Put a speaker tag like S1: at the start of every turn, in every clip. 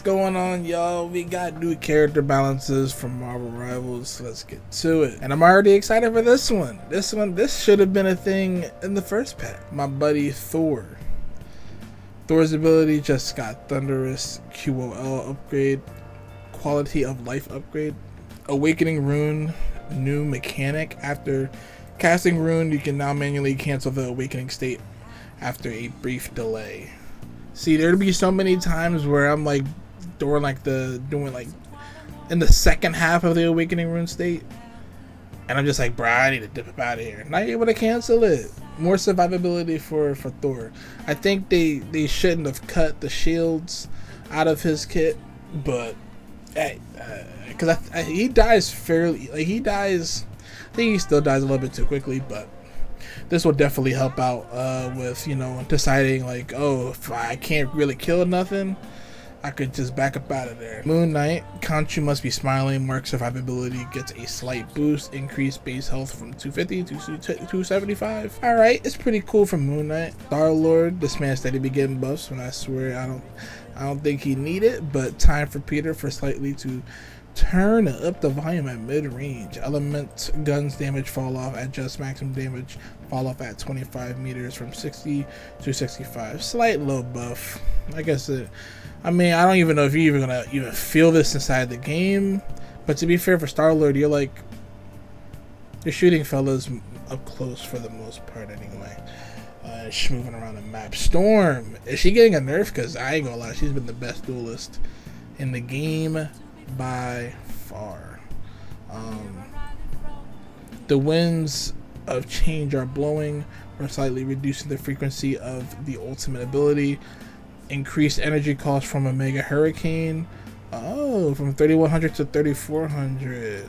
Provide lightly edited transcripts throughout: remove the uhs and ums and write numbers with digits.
S1: going on, y'all? We got new character balances from Marvel Rivals, so let's get to it. And I'm already excited for this one. This should have been a thing in the first pack. My buddy Thor. Thor's ability just got Thunderous QOL upgrade, Quality of Life upgrade, Awakening Rune, new mechanic. After casting Rune, you can now manually cancel the Awakening state after a brief delay. See, there'd be so many times where I'm like doing in the second half of the Awakening Rune state, and I'm just like, bruh, I need to dip up out of here. Not able to cancel it. More survivability for Thor. I think they shouldn't have cut the shields out of his kit, but because he dies fairly. Like he dies, I think he still dies a little bit too quickly, but this will definitely help out with, you know, deciding like, oh, if I can't really kill nothing, I could just back up out of there. Moon Knight, Khonshu must be smiling. Mark survivability gets a slight boost. Increased base health from 250 to 275. Alright, it's pretty cool from Moon Knight. Star-Lord, this man steady be getting buffs when I swear I don't think he need it, but time for Peter for slightly to turn up the volume at mid-range. Element guns damage fall off at just maximum damage. Fall off at 25 meters from 60 to 65. Slight low buff. I guess I mean, I don't even know if you're even gonna feel this inside the game. But to be fair, for Star-Lord, you're shooting fellas up close for the most part anyway. She's moving around the map. Storm, is she getting a nerf? Because I ain't gonna lie, she's been the best duelist in the game by far. The winds of change are blowing. We're slightly reducing the frequency of the ultimate ability. Increased energy cost from a mega hurricane. Oh, from 3100 to 3400.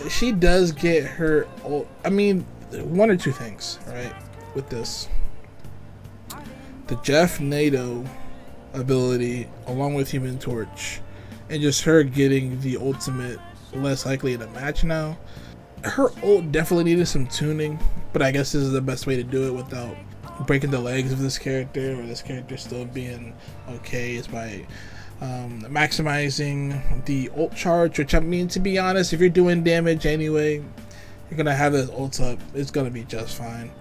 S1: She does get her. I mean, one or two things, right? With this, the Jeff NATO ability, along with Human Torch, and just her getting the ultimate less likely in a match now. Her ult definitely needed some tuning, but I guess this is the best way to do it without breaking the legs of this character, or this character still being okay, is by maximizing the ult charge, which, I mean, to be honest, if you're doing damage anyway, you're gonna have this ult up, it's gonna be just fine,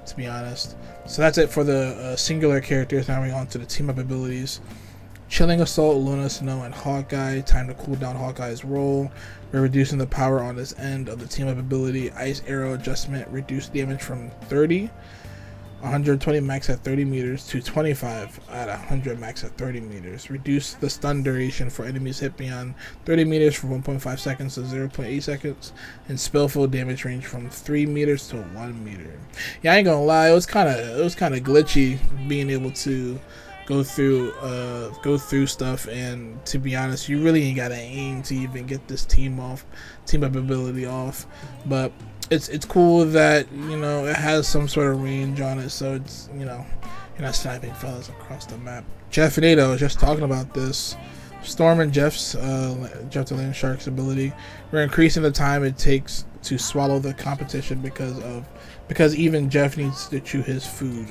S1: to be honest. So that's it for the singular characters. Now we're on to the team up abilities. Chilling Assault, Luna, Snow, and Hawkeye. Time to cool down Hawkeye's roll. We're reducing the power on this end of the team up ability. Ice Arrow adjustment. Reduce damage from 120 max at 30 meters to 25 at 100 max at 30 meters. Reduce the stun duration for enemies hit beyond 30 meters from 1.5 seconds to 0.8 seconds. And spellful damage range from 3 meters to 1 meter. Yeah, I ain't gonna lie, it was kind of glitchy being able to go through stuff, and to be honest, you really ain't gotta aim to even get this team up ability off. But it's cool that, you know, it has some sort of range on it, so it's, you know, you're not sniping fellas across the map. Jeff Nato was just talking about this. Storm and Jeff the Land Shark's ability. We're increasing the time it takes to swallow the competition because even Jeff needs to chew his food.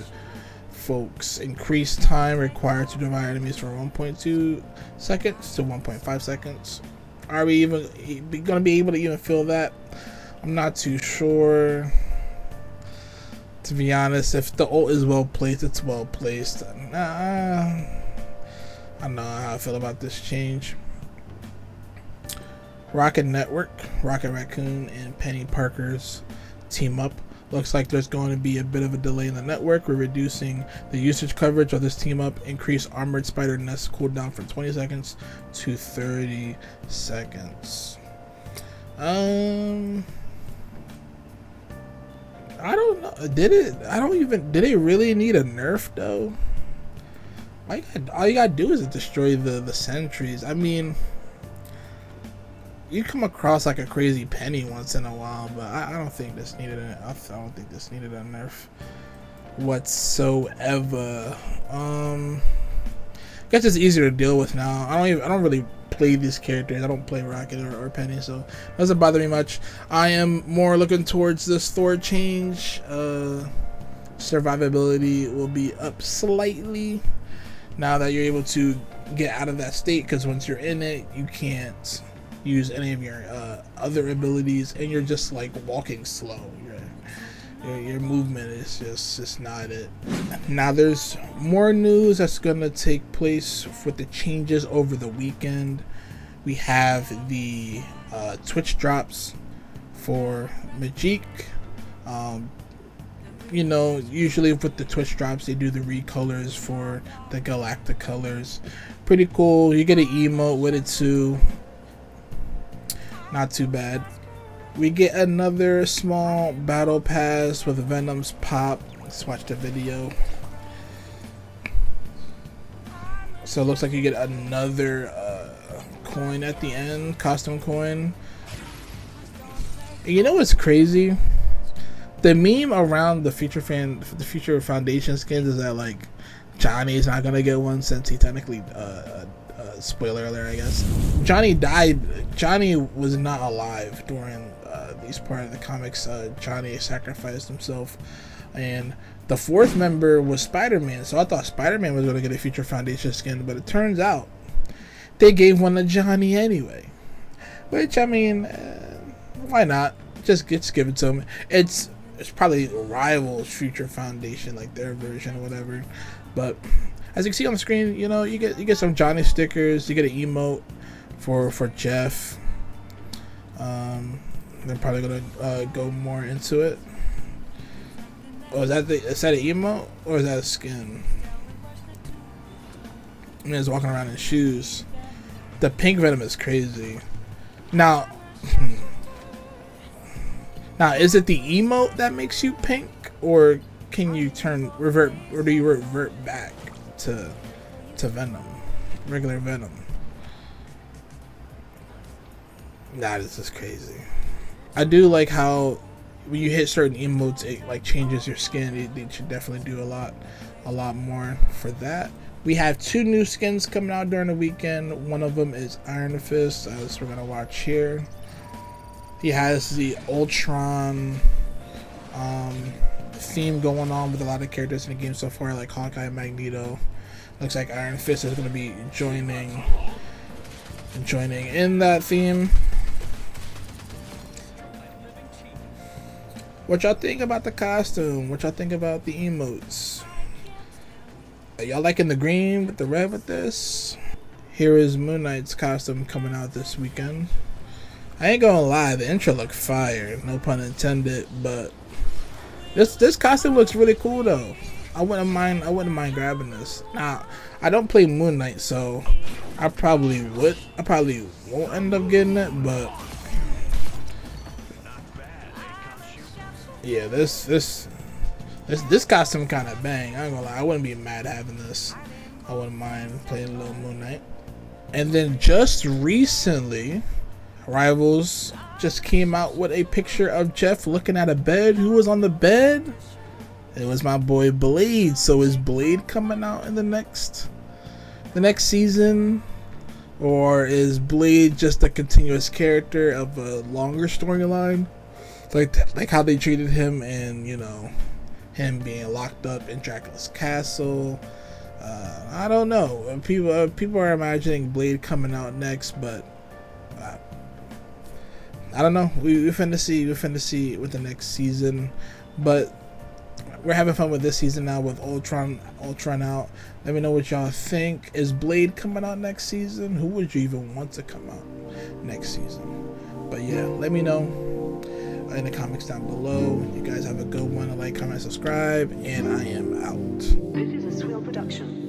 S1: Folks, increased time required to devour enemies from 1.2 seconds to 1.5 seconds. Are we even gonna be able to even feel that? I'm not too sure, to be honest. If the ult is well placed, it's well placed. I don't know how I feel about this change. Rocket Network, Rocket Raccoon, and Penny Parker's team up. Looks like there's going to be a bit of a delay in the network. We're reducing the usage coverage of this team up. Increase Armored Spider Nest cooldown from 20 seconds to 30 seconds. I don't know. Did it really need a nerf though? All you gotta do is destroy the sentries. I mean, you come across like a crazy Penny once in a while, but I don't think this needed a nerf whatsoever. Guess it's easier to deal with now. I don't really play these characters. I don't play Rocket or Penny, so it doesn't bother me much. I am more looking towards this Thor change. survivability will be up slightly now that you're able to get out of that state, because once you're in it, you can't use any of your other abilities, and you're just like walking slow. Your movement is just not it. Now there's more news that's gonna take place with the changes over the weekend. We have the Twitch drops for Majik. You know, usually with the Twitch drops, they do the recolors for the galactic colors. Pretty cool. You get an emote with it too. Not too bad. We get another small battle pass with Venom's pop. Let's watch the video. So it looks like you get another coin at the end, costume coin. You know what's crazy? The meme around the future foundation skins is that like Johnny's not gonna get one, since he technically spoiler alert, I guess. Johnny died. Johnny was not alive during these part of the comics. Johnny sacrificed himself, and the fourth member was Spider-Man. So I thought Spider-Man was gonna get a future foundation skin, but it turns out they gave one to Johnny anyway. Which, I mean, why not? Just give it to him. It's probably Rivals Future Foundation, like their version or whatever. But as you can see on the screen, you know, you get some Johnny stickers. You get an emote for Jeff. They're probably gonna go more into it. Oh, is that an emote or is that a skin? And he's walking around in shoes. The pink Venom is crazy. Now, is it the emote that makes you pink, or can you revert, or do you revert back to Venom, regular Venom? Nah, this is crazy. I do like how when you hit certain emotes, it like changes your skin. They should definitely do a lot more for that. We have two new skins coming out during the weekend. One of them is Iron Fist, as we're gonna watch here. He has the Ultron theme going on with a lot of characters in the game so far, like Hawkeye and Magneto. Looks like Iron Fist is going to be joining in that theme. What y'all think about the costume? What y'all think about the emotes? Are y'all liking the green with the red with this? Here is Moon Knight's costume coming out this weekend. I ain't gonna lie, the intro looked fire, no pun intended, but this costume looks really cool though. I wouldn't mind grabbing this. Now, I don't play Moon Knight, so I probably won't end up getting it, but yeah, this costume kind of bang. I ain't gonna lie, I wouldn't be mad having this. I wouldn't mind playing a little Moon Knight. And then just recently, Rivals just came out with a picture of Jeff looking at a bed. Who was on the bed? It was my boy Blade. So is Blade coming out in the next season, or is Blade just a continuous character of a longer storyline, like how they treated him, and you know, him being locked up in Dracula's castle? I don't know. People are imagining Blade coming out next, but I don't know. We're finna see with the next season, but we're having fun with this season now with Ultron out. Let me know what y'all think. Is Blade coming out next season? Who would you even want to come out next season? But yeah, let me know in the comments down below. You guys have a good one. Like, comment, subscribe, and I am out.
S2: This is a Swill production.